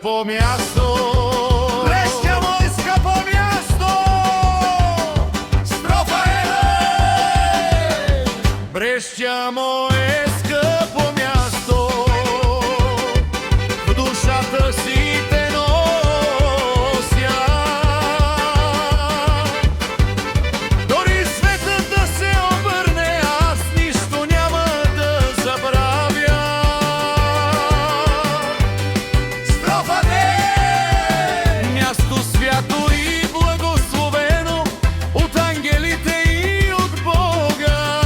скъпо място. Брещя мое скъпо място. Строфа е! Брещя мое скъпо място, в душата си те нося. Дори светът да се обърне, аз нищо няма да забравя. Строфа е! Място свято и благословено от ангелите и от Бога,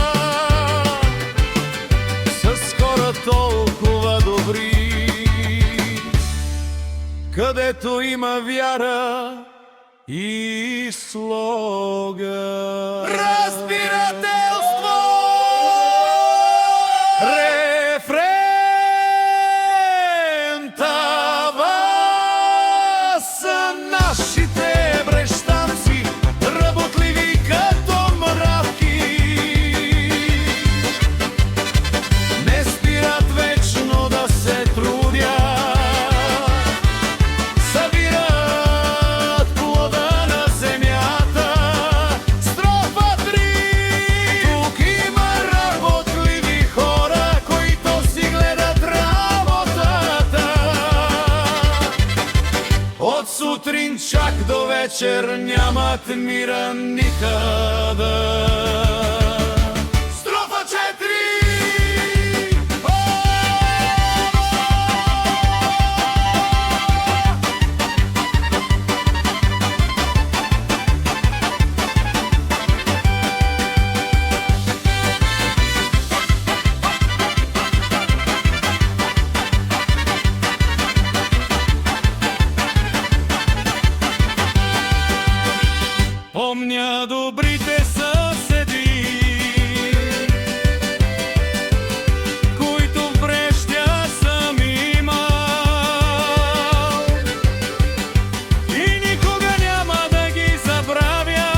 с хора толкова добри, където има вяра и слога. Разбирателство! Рефрен, това са нашите брещанци, работливи като мравки. Не спират вечно да се трудят, събират плода на земята. Строфа 3. Тук има работливи хора, които си гледат работата. От сутрин чак до вечер нямат мира никъде. Строфа 4. Помня добрите съседи, които в Брещя съм имал, и никога няма да ги забравя.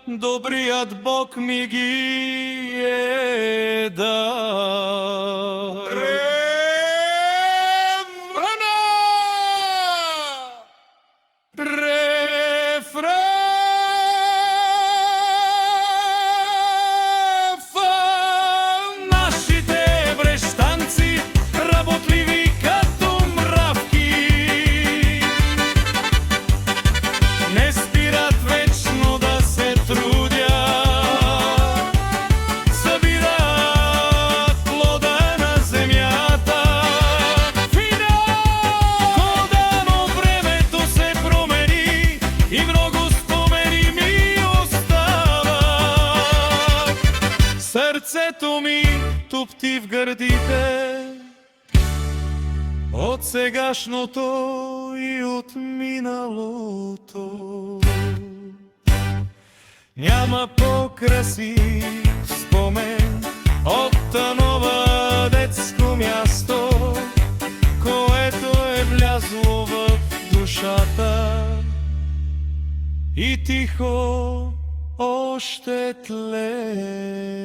Добрият Бог ми ги е дал. Нашите брещанци, работливи като мравки, не спират вечно да се трудят, събират плода на земята. Когато времето се промени и много спомени ми остават, сърцето ми тупти в гърдите от сегашното и от миналото. Няма по-красив спомен от нова детско място, което е влязло в душата и тихо още тлее.